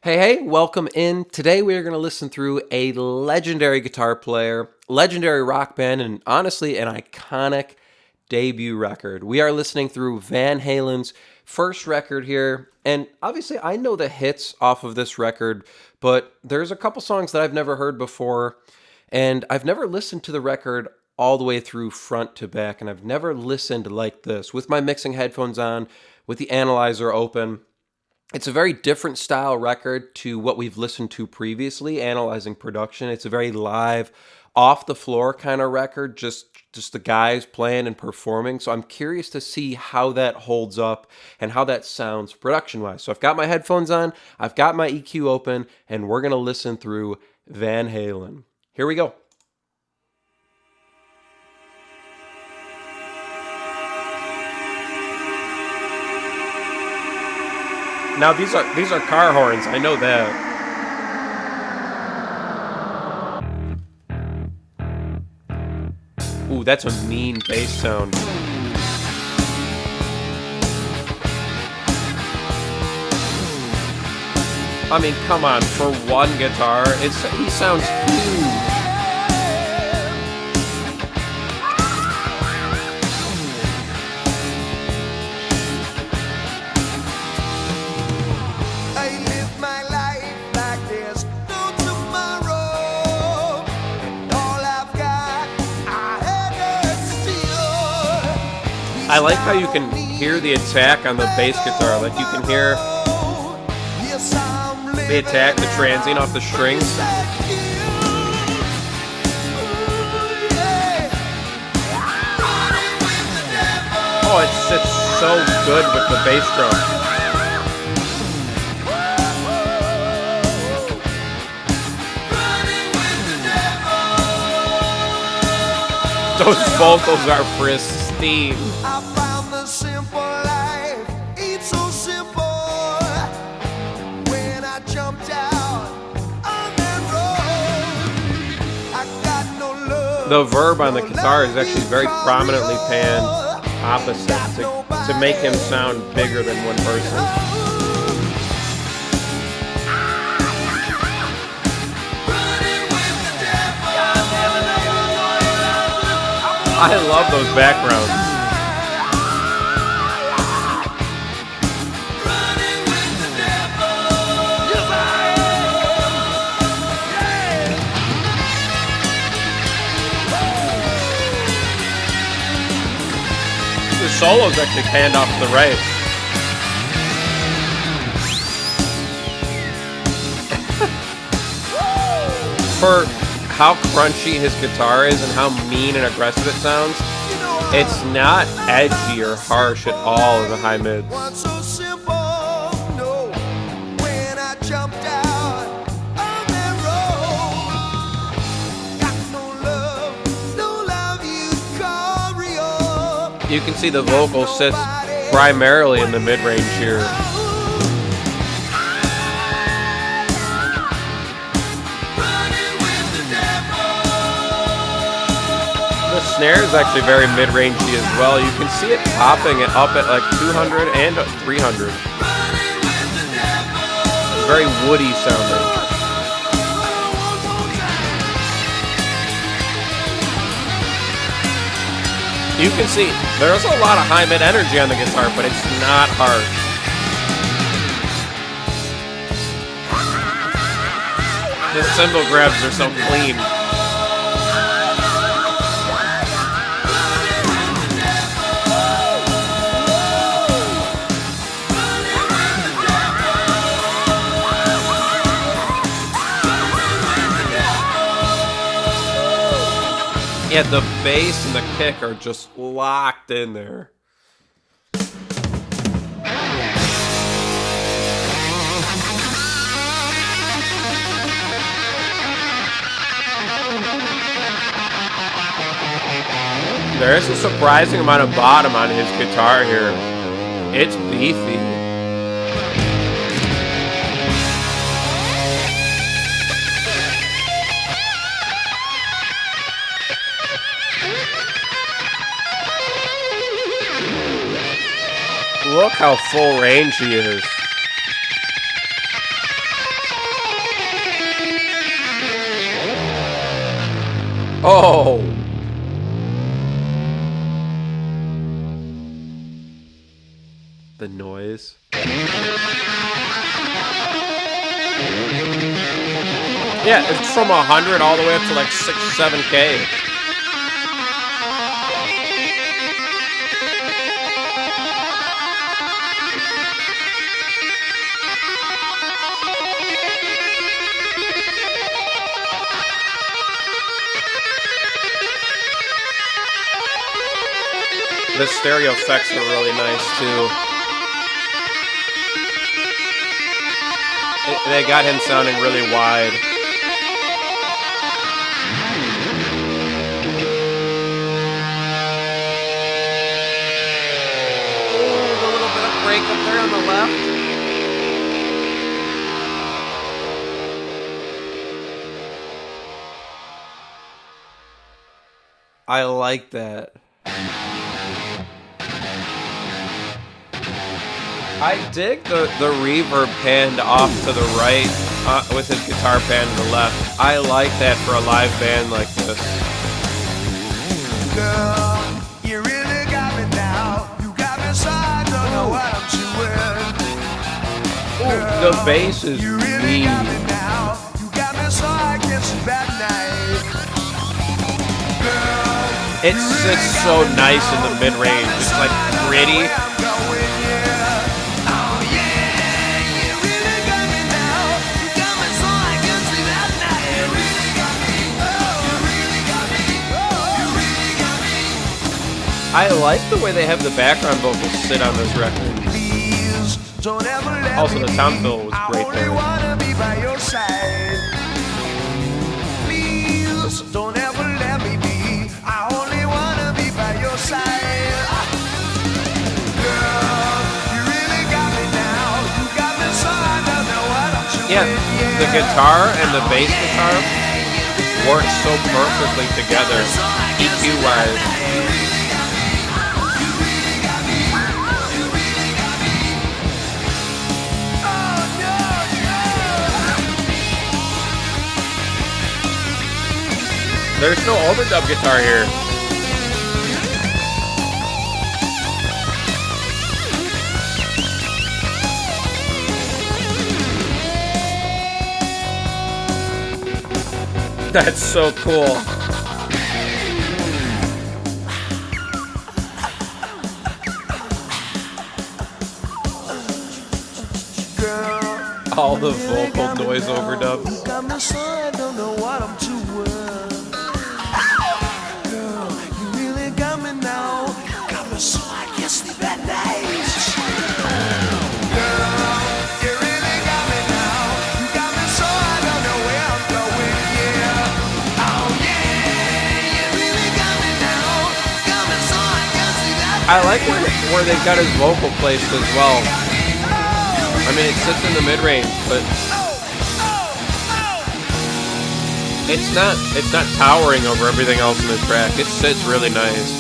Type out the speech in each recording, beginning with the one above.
Hey, welcome in. Today we are going to listen through a legendary guitar player, legendary rock band, and honestly, an iconic debut record. We are listening through Van Halen's first record here, and obviously I know the hits off of this record, but there's a couple songs that I've never heard before, and I've never listened to the record all the way through front to back, and I've never listened like this with my mixing headphones on, with the analyzer open. It's a very different style record to what we've listened to previously, analyzing production. It's a very live, off the floor kind of record, just the guys playing and performing. So I'm curious to see how that holds up and how that sounds production wise. So I've got my headphones on, I've got my EQ open, and we're going to listen through Van Halen. Here we go. Now these are car horns. I know that. Ooh, that's a mean bass sound. I mean, come on, for one guitar, he sounds huge. I like how you can hear the attack on the bass guitar. Like you can hear the attack, the transient off the strings. Oh, it sits so good with the bass drum. Those vocals are pristine. I found the simple life, it's so simple. When I jumped out on that road, I got no love. The verb on the guitar is actually very prominently panned opposite to make him sound bigger than one person. I love those backgrounds. The solo's actually panned off to the right. For how crunchy his guitar is and how mean and aggressive it sounds, it's not edgy or harsh at all in the high mids. You can see the vocal sits primarily in the mid-range here. The snare is actually very mid-rangey as well. You can see it popping it up at like 200 and 300. Very woody sounding. You can see there's a lot of high mid energy on the guitar, but it's not harsh. The cymbal grabs are so clean. Yeah, the bass and the kick are just locked in there. There is a surprising amount of bottom on his guitar here. It's beefy. Look how full range he is. Oh! The noise. Yeah, it's from 100 all the way up to like 6, 7K. The stereo effects are really nice too. They got him sounding really wide. Oh, a little bit of break up there on the left. I like that. I dig the reverb panned off to the right with his guitar pan to the left. I like that for a live band like this. Girl, you really got me now. You got me so I don't know what I'm doing. Ooh, the bass is You really mean. got me now. You got me so I can sleep at night. Girl, It sits so nice in the mid-range. It's like gritty. I like the way they have the background vocals sit on this record. Also, the sound fill was great there. Please don't ever let me be. I only wanna be by your side. Girl, you really got me now. You got me so I don't know what I'm doing. Yeah, the guitar and the bass guitar work so perfectly together, EQ-wise. There's no overdub guitar here. That's so cool. All the vocal noise overdubs. I like where they've got his vocal placed as well. I mean, it sits in the mid-range, but it's not towering over everything else in the track. It sits really nice.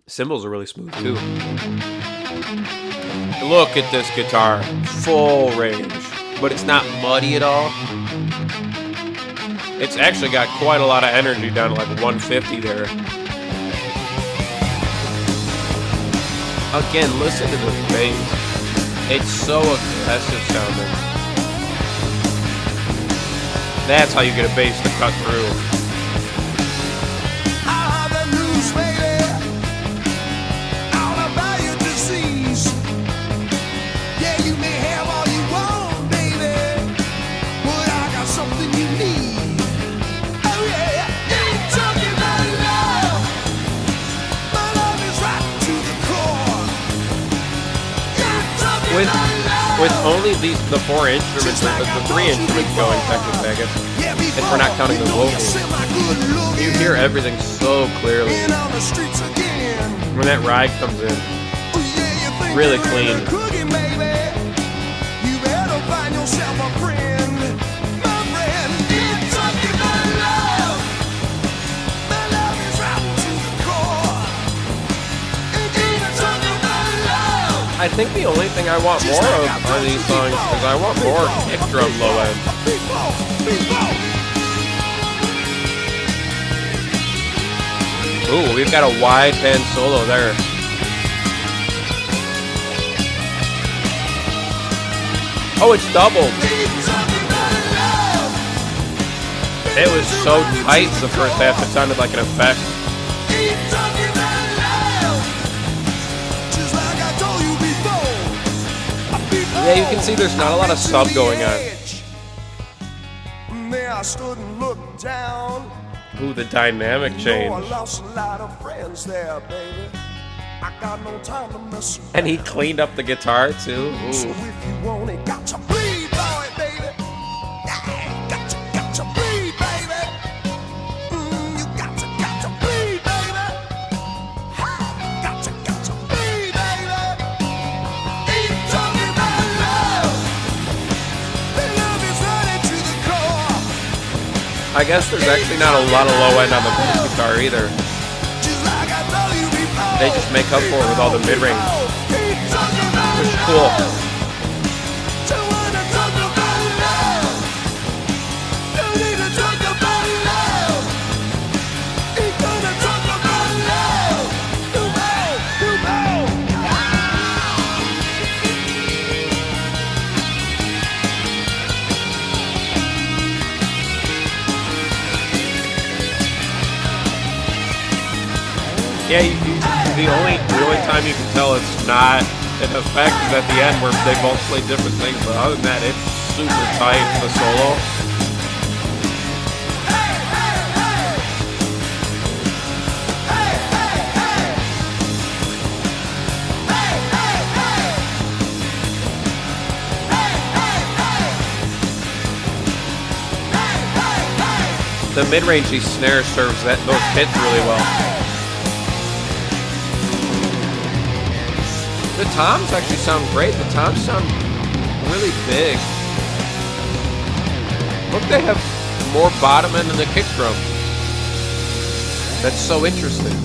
Cymbals are really smooth too. Look at this guitar, full range, but it's not muddy at all. It's actually got quite a lot of energy down to like 150 there. Again, listen to the bass. It's so aggressive sounding. That's how you get a bass to cut through. With only the four instruments, the three instruments going technically, I guess, if we're not counting the vocals, you hear everything so clearly. When that ride comes in, really clean. I think the only thing I want more of on these songs is I want more kick drum low end. Ooh, we've got a wide band solo there. Oh, it's doubled. It was so tight the first half, it sounded like an effect. Yeah, you can see there's not a lot of sub going on. Ooh, the dynamic change. And he cleaned up the guitar too. Ooh. I guess there's actually not a lot of low end on the bass guitar either. They just make up for it with all the mid-range, which is cool. Yeah, the only time you can tell it's not an effect is at the end where they both play different things, but other than that, it's super tight, the solo. The mid-rangey snare serves those hits really well. The toms actually sound great. The toms sound really big. Look, they have more bottom end than the kick drum. That's so interesting.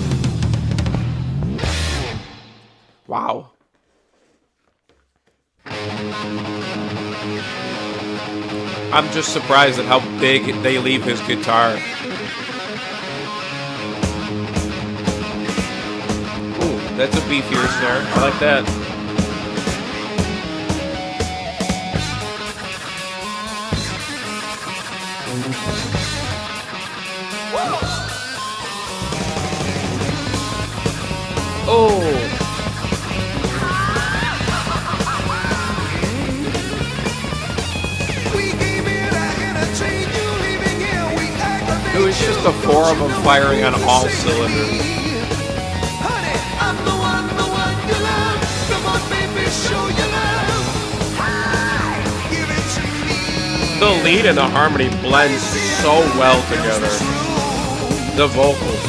Wow. I'm just surprised at how big they leave his guitar. That's a beefier snare. I like that. Oh. It was just the four of them firing on all cylinders. The lead and the harmony blend so well together. The vocals.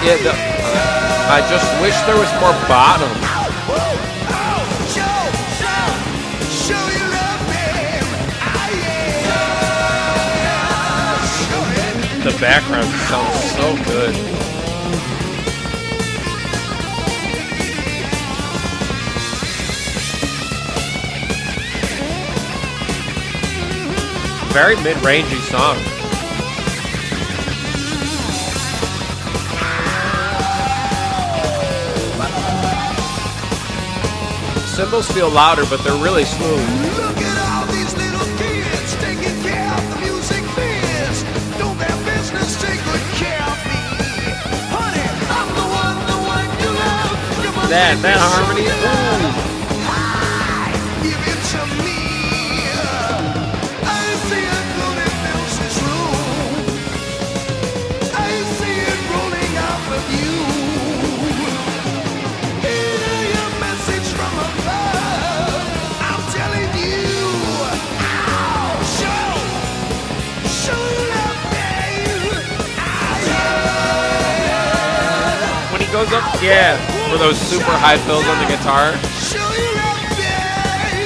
Yeah, I just wish there was more bottom. The background sounds so good. Very mid-rangey song. Cymbals feel louder, but they're really smooth. Look at all these little kids taking care of the music biz. Don't their business take good care of me. Honey, I'm the one you love. Come on, That harmony. Ooh. give it to me. I see it good, it feels true. I see it rolling off of you. Hear your message from above. I'm telling you. Show love, babe. When he goes up, yeah, for those super high fills on the guitar. Show you love, babe.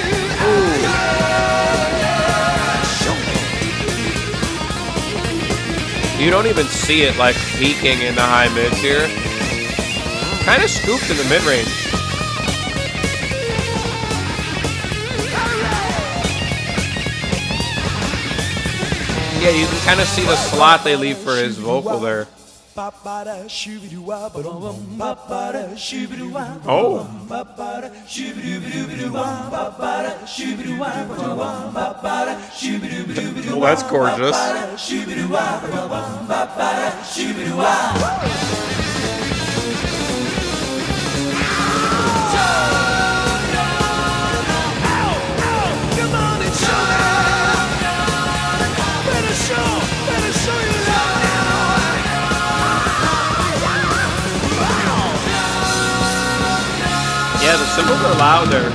You don't even see it like peaking in the high mids here. Kind of scooped in the mid range. Yeah, you can kind of see the slot they leave for his vocal there. Oh. Well, that's gorgeous. Yeah, the cymbals are loud there.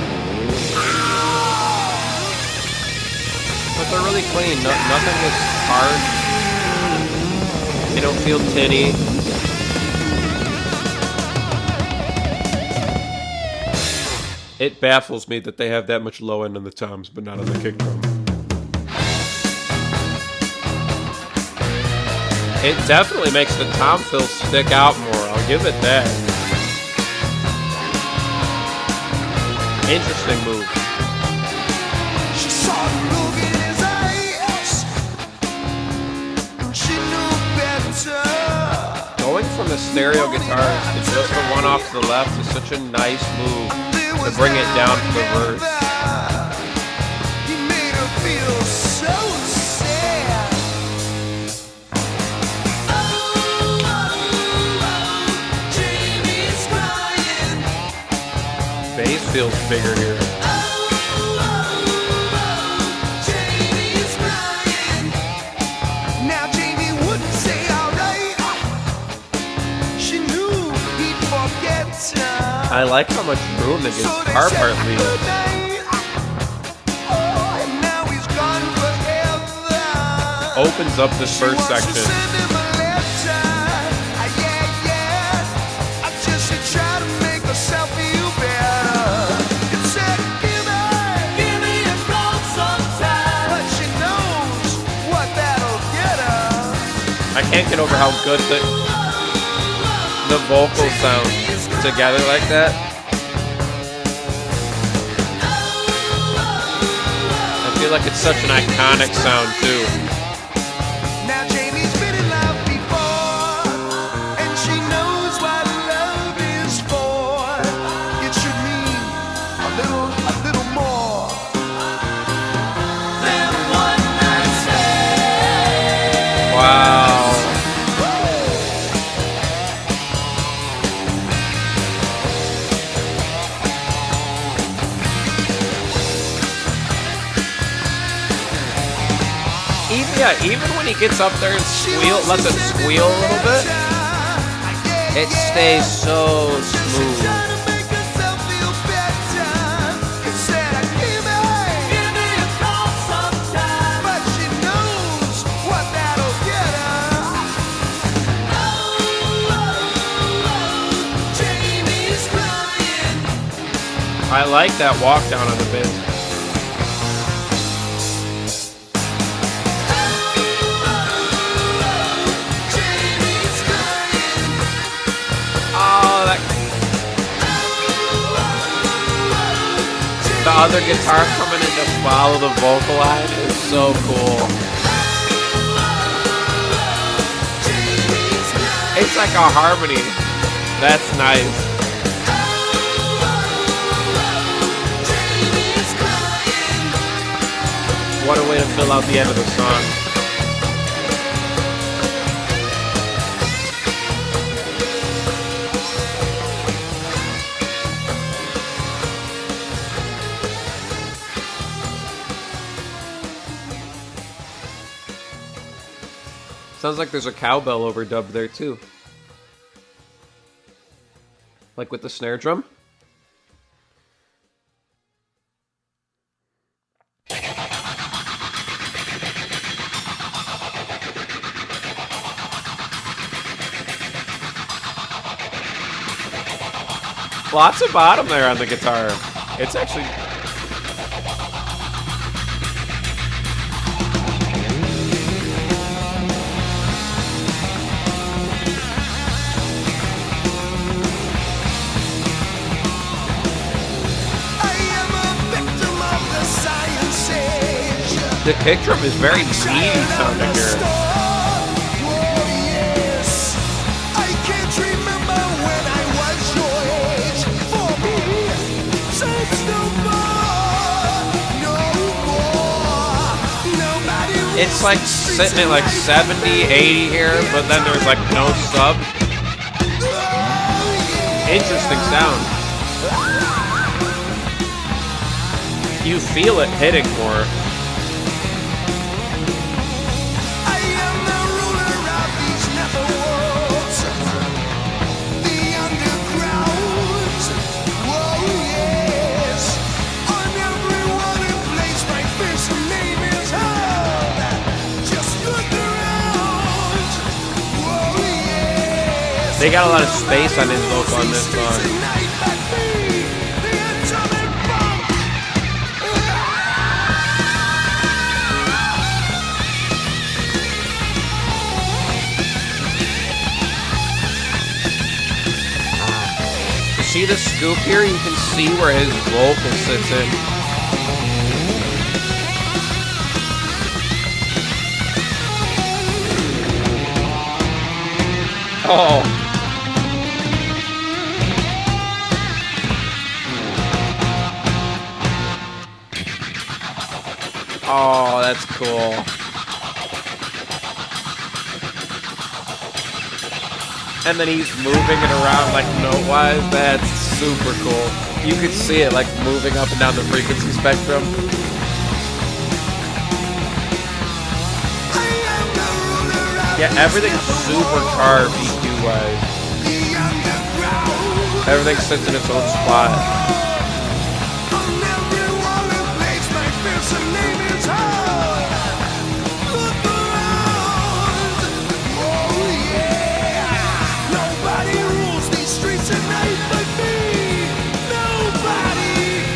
But they're really clean. Nothing is hard. They don't feel tinny. It baffles me that they have that much low end on the toms, but not on the kick drum. It definitely makes the tom fill stick out more. I'll give it that. Interesting move. She saw the look in his eyes. She knew better. Going from the stereo guitars to just the one off to the left is such a nice move to bring it down to the verse. He made her feel so sad. Jamie's crying. Bass feels bigger here. Jamie's crying. Now Jamie wouldn't say alright. She knew he'd forget her. I like how much room the guitar part leaves. Oh, and now he's gone forever. Opens up this first section. I can't get over how good the vocals sound together like that. I feel like it's such an iconic sound too. Now Jamie's been in love before, and she knows what love is for. It should mean a little more than one night stand. Wow. Even when he gets up there and lets it squeal a little bit, it stays so smooth. I like that walk down on the bass. The other guitar coming in to follow the vocal line is so cool. It's like a harmony. That's nice. What a way to fill out the end of the song. Sounds like there's a cowbell overdub there too. Like with the snare drum. Lots of bottom there on the guitar. It's actually... The kick drum is very meaty sounding here. It's like sitting at like 70, 80 here, but then there's like no sub. Interesting sound. You feel it hitting more. They got a lot of space on his vocal on this song. You see the scoop here? You can see where his vocal sits in. Oh. Oh, that's cool. And then he's moving it around like note-wise. That's super cool. You could see it like moving up and down the frequency spectrum. Yeah, everything's super carved EQ-wise. Everything sits in its own spot.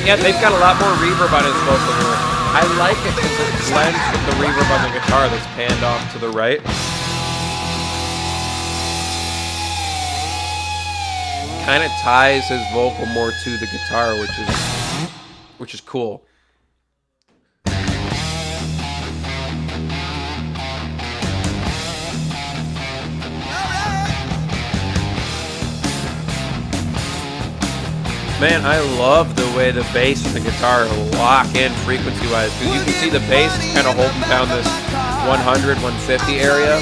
Yeah, they've got a lot more reverb on his vocal here. I like it because it blends with the reverb on the guitar that's panned off to the right. Kind of ties his vocal more to the guitar, which is cool. Man, I love the way the bass and the guitar lock in frequency-wise, because you can see the bass is kind of holding down this 100, 150 area,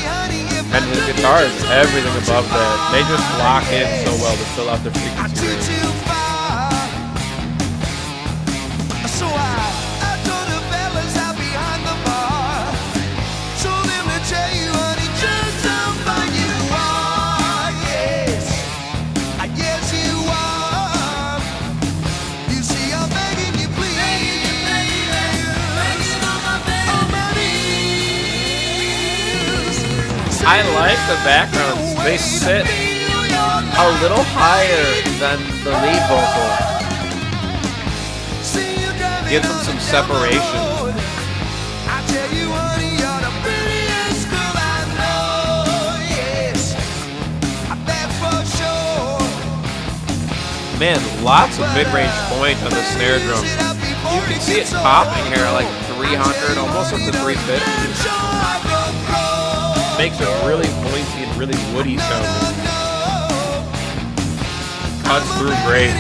and the guitar is everything above that. They just lock in so well to fill out the frequency range. So I told the fellas out behind the bar, told them to tell you, honey, just how fine you are. Yes, I guess you are. You see, I'm begging you, please. I like the backgrounds. They sit a little higher than the lead vocal. Gives them some separation. I tell you, honey, you're the prettiest girl I know. Yes, that's for sure. Man, lots of mid-range point on the snare drum. You can see it popping here like 300, almost up to 350. Makes it really pointy and really woody sounding. Cuts through great.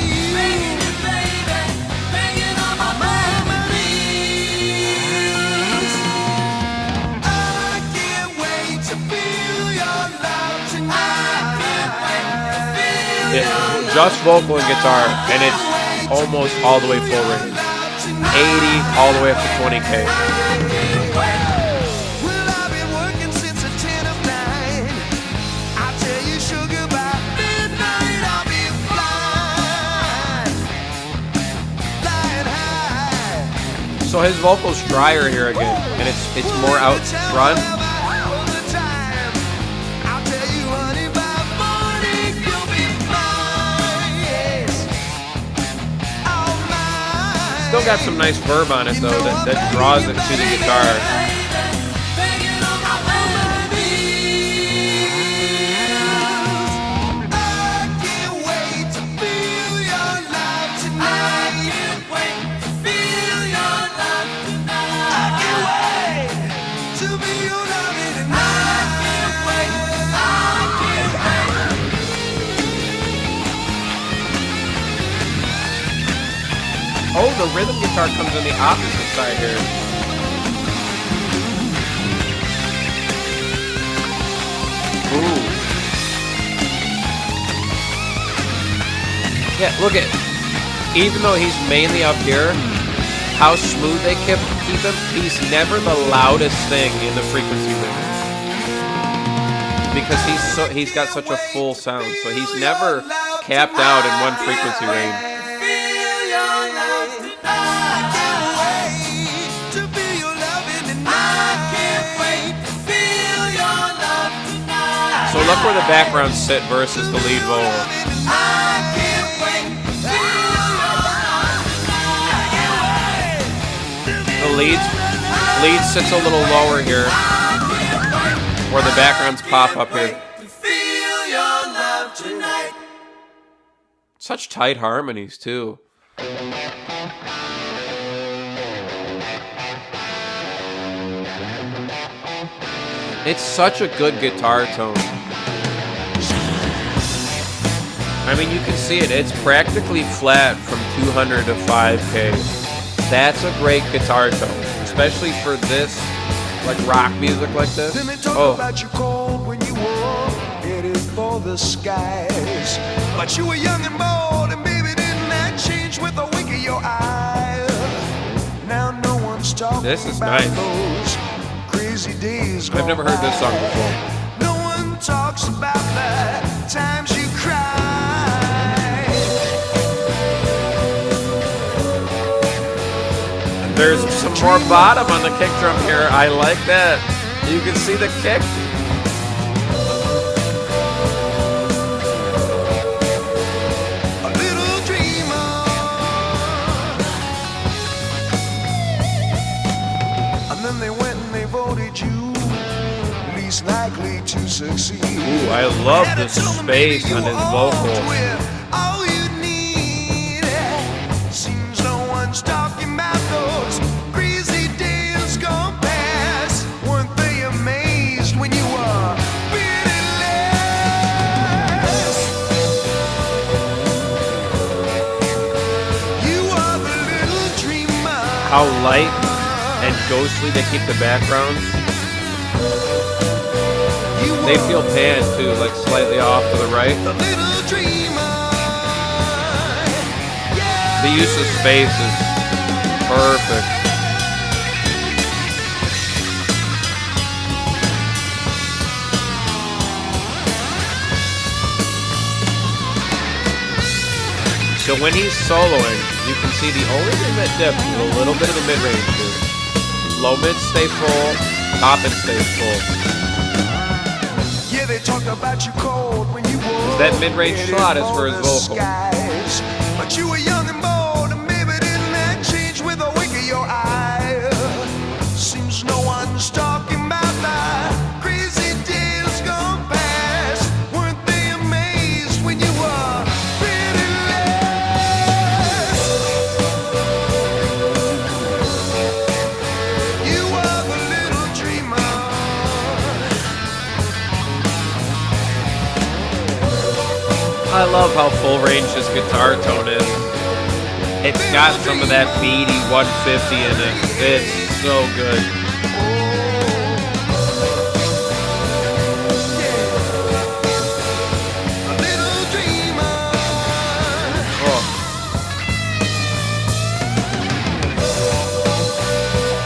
It's just vocal and guitar, and it's almost all the way full range. 80 all the way up to 20K. So his vocal's drier here again, and it's more out front. Still got some nice verb on it though that draws it to the guitar. Oh, the rhythm guitar comes on the opposite side here. Ooh. Yeah, look at, even though he's mainly up here, how smooth they keep him, he's never the loudest thing in the frequency range. Because he's got such a full sound, so he's never capped out in one frequency range. So look where the backgrounds sit versus the lead vocal. The lead sits a little lower here, where the backgrounds pop up here. Such tight harmonies too. It's such a good guitar tone. I mean, you can see it. It's practically flat from 200 to 5K. That's a great guitar tone, especially for this, like rock music like this. Then they talk about you cold when you were headed for the skies. But you were young and bold, and baby, didn't that change with a wink of your eye? Now no one's talking This is about nice. those crazy days. I've never heard this song before. No one talks about the times you cried. There's some more bottom on the kick drum here. I like that. You can see the kick. A little dreamer. And then they went and they voted you least likely to succeed. Ooh, I love the space on his vocal. All you need. Seems no one's talking about those crazy days gone past. Weren't they amazed when you were pitiless? You are the little dreamer. How light and ghostly they keep the backgrounds. They feel panned too, like slightly off to the right. The little dreamer. Yeah. The use of space is perfect. So when he's soloing, you can see the only thing that dips is a little bit of the mid-range too. Low mid stay full, top and stay full. Yeah, they talk about you cold when you were That mid-range headed slot is for his the vocal. skies. But you were young and bold, and maybe didn't that change with a wink of your eye? Seems no one's talking about the crazy days gone past. Weren't they amazed when you were pitiless? You are the little dreamer. I love how full range this guitar tone is. It's got some of that beady 150 in it. It's so good. A little dreamer. Oh.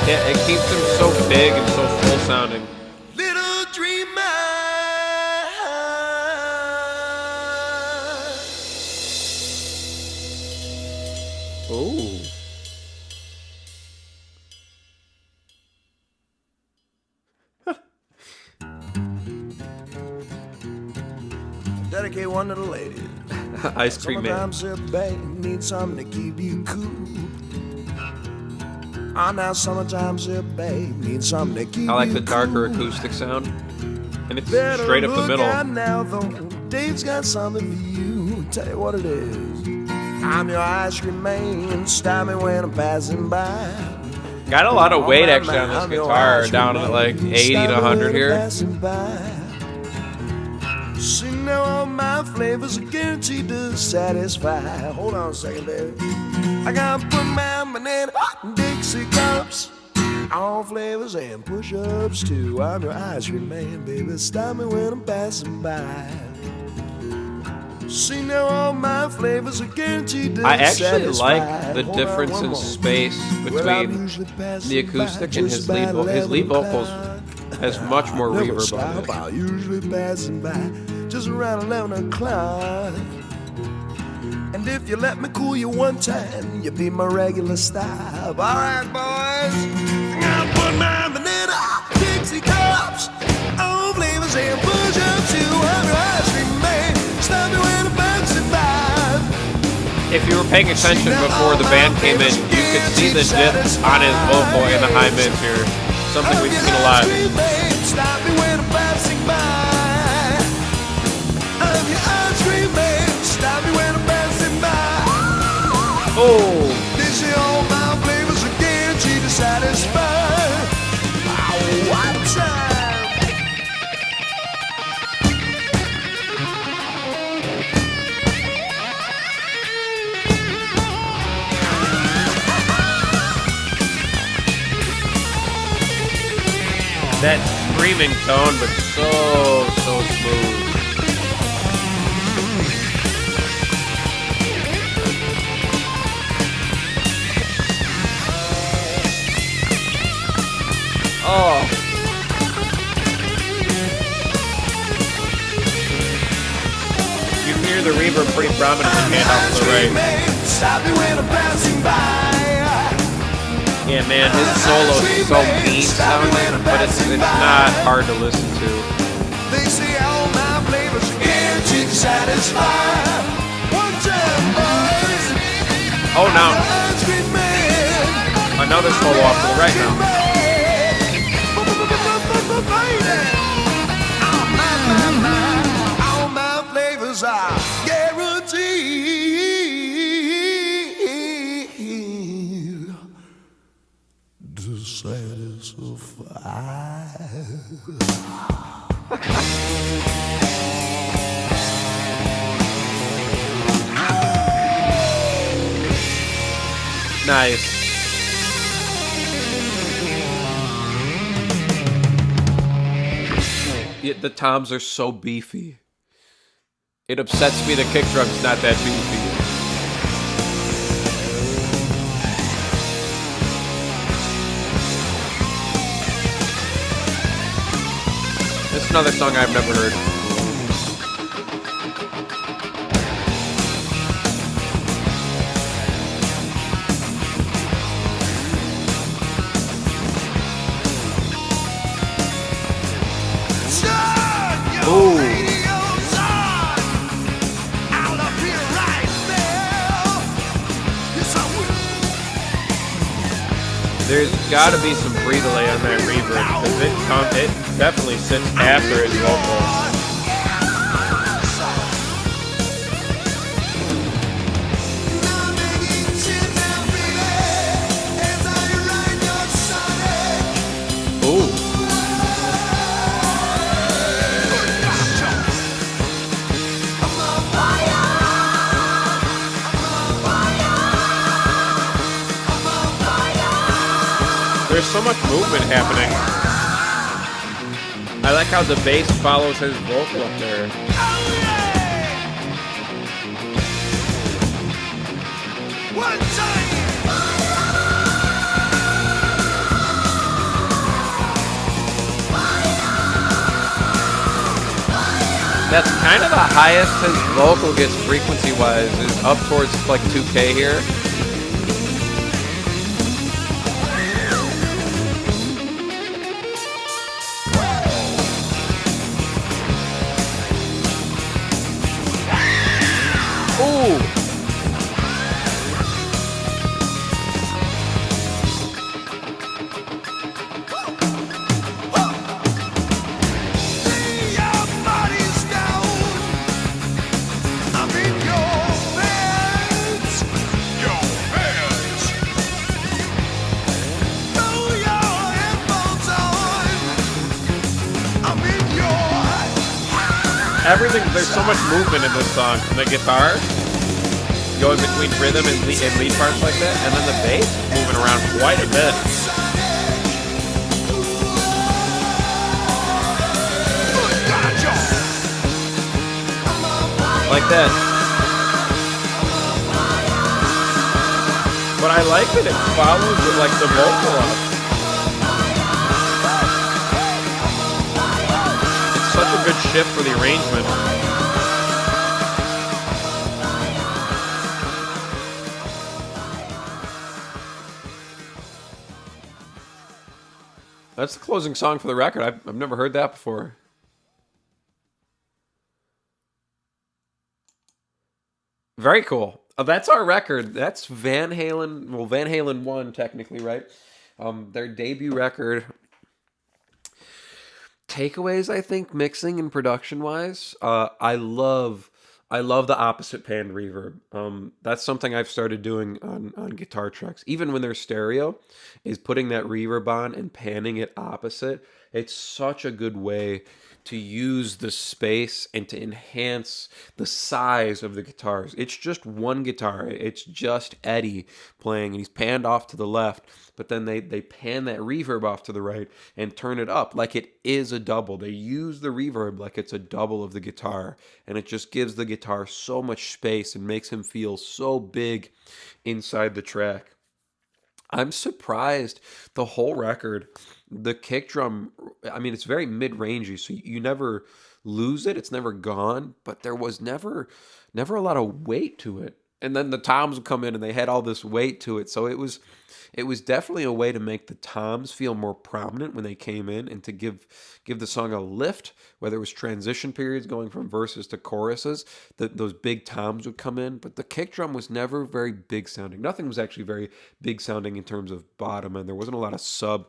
Yeah, it keeps them so big and so full sounding. Little dreamer. Ooh. Dedicate one to the ladies. Ice cream man. Sometimes a babe needs something to keep you cool. Ah, now sometimes a babe needs something to keep you I like the cool. darker acoustic sound. And it's Better straight up the look middle. out now, though. Dave's got something for you. Tell you what it is. I'm your ice cream man. Stop me when I'm passing by. Got a lot of weight actually on this guitar, down at like 80 to 100 here. See now all my flavors are guaranteed to satisfy. Hold on a second, baby. I gotta put my banana in Dixie cups. All flavors and push-ups too. I'm your ice cream man, baby. Stop me when I'm passing by. See now all my flavors are guaranteed to I actually satisfy. like the Hold on, difference one in more. space Well, I'm between usually passing the acoustic by and just his lead about his lead 11 vocals o'clock. has much more Never reverb on stop, it. I'm usually passing by just around 11 o'clock. And if you let me cool you one time, you'll be my regular stop. All right, boys. I'm gonna put my banana Dixie cups on flavors and push-ups to under ice cream man. Stop me when I'm passing by. If you were paying attention before the band came in, you could see the dip on his vocal in the high mids here. Something we've seen a lot. Stop me when I'm passing by. I'm your ice cream man. Stop me when I'm passing by. Oh, They say all my flavors are guaranteed to satisfy. Oh, what time? that screaming tone, but so smooth. Oh. You can hear the reverb pretty prominently off to the right. Stop me when I'm passing by. Yeah, man, his solo is so mean sounding, but it's not hard to listen to. They say all my flavors are guaranteed to satisfy. One time, boys. Oh, now Ice cream man. another solo off to the right now. All my flavors are guaranteed to satisfy. Nice. Yeah, the toms are so beefy. It upsets me the kick drum's not that beefy. This is another song I've never heard. Ooh. There's got to be some free delay on that reverb because it definitely sits after his vocal. Ooh. There's so much movement happening. I like how the bass follows his vocal up there. One time. That's kind of the highest his vocal gets frequency-wise, is up towards like 2K here. Ooh! Everything, there's so much movement in this song. And the guitar going between rhythm and lead parts like that, and then the bass is moving around quite a bit. Like that. But I like that it follows with like the vocal up. It's such a good shift for the arrangement. That's the closing song for the record. I've never heard that before. Very cool. That's our record. That's Van Halen. Well, Van Halen 1, technically, right? Their debut record. Takeaways, I think, mixing and production-wise. I love the opposite pan reverb. That's something I've started doing on guitar tracks. Even when they're stereo, is putting that reverb on and panning it opposite. It's such a good way to use the space and to enhance the size of the guitars. It's just one guitar. It's just Eddie playing, and he's panned off to the left, but then they pan that reverb off to the right and turn it up like it is a double. They use the reverb like it's a double of the guitar, and it just gives the guitar so much space and makes him feel so big inside the track. I'm surprised the whole record, the kick drum, I mean, it's very mid-rangey, so you never lose it. It's never gone, but there was never a lot of weight to it. And then the toms would come in and they had all this weight to it. So it was definitely a way to make the toms feel more prominent when they came in and to give the song a lift, whether it was transition periods going from verses to choruses, those big toms would come in. But the kick drum was never very big sounding. Nothing was actually very big sounding in terms of bottom end. There wasn't a lot of sub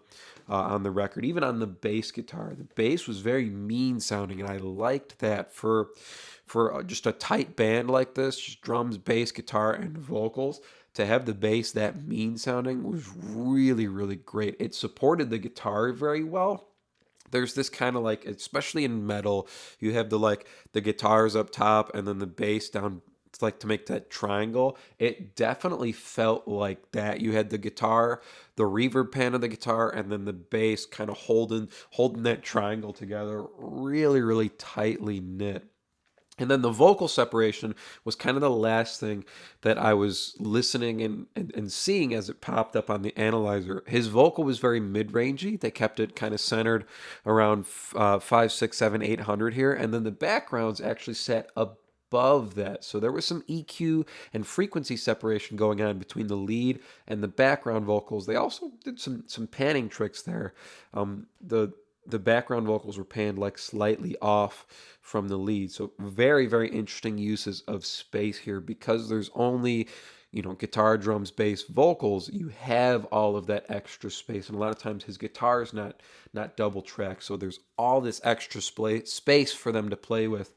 on the record. Even on the bass guitar, the bass was very mean sounding, and I liked that for just a tight band like this, just drums, bass, guitar, and vocals. To have the bass that mean sounding was really, really great. It supported the guitar very well. There's this kind of like, especially in metal, you have the guitars up top and then the bass down, it's like to make that triangle. It definitely felt like that. You had the guitar, the reverb pan of the guitar, and then the bass kind of holding that triangle together, really, really tightly knit. And then the vocal separation was kind of the last thing that I was listening and seeing as it popped up on the analyzer. His vocal was very mid-rangey. They kept it kind of centered around 5, 6, 7, 800 here. And then the backgrounds actually sat above that. So there was some EQ and frequency separation going on between the lead and the background vocals. They also did some panning tricks there. The background vocals were panned like slightly off from the lead. So very, very interesting uses of space here because there's only, guitar, drums, bass, vocals. You have all of that extra space. And a lot of times his guitar is not double tracked. So there's all this extra space for them to play with.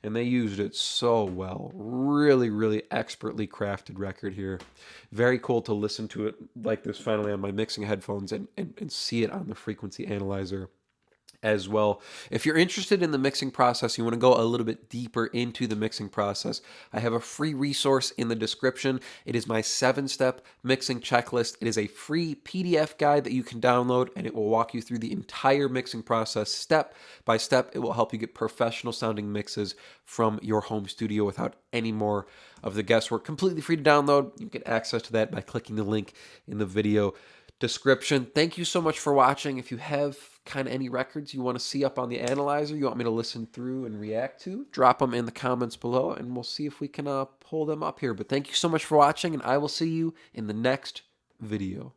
And they used it so well. Really, really expertly crafted record here. Very cool to listen to it like this finally on my mixing headphones and see it on the frequency analyzer as well. If you're interested in the mixing process, you want to go a little bit deeper into the mixing process, I have a free resource in the description. It is my 7-step mixing checklist. It is a free PDF guide that you can download, and it will walk you through the entire mixing process step by step. It will help you get professional sounding mixes from your home studio without any more of the guesswork. Completely free to download. You get access to that by clicking the link in the video description. Thank you so much for watching. If you have kind of any records you want to see up on the analyzer, you want me to listen through and react to, drop them in the comments below and we'll see if we can pull them up here. But thank you so much for watching, and I will see you in the next video.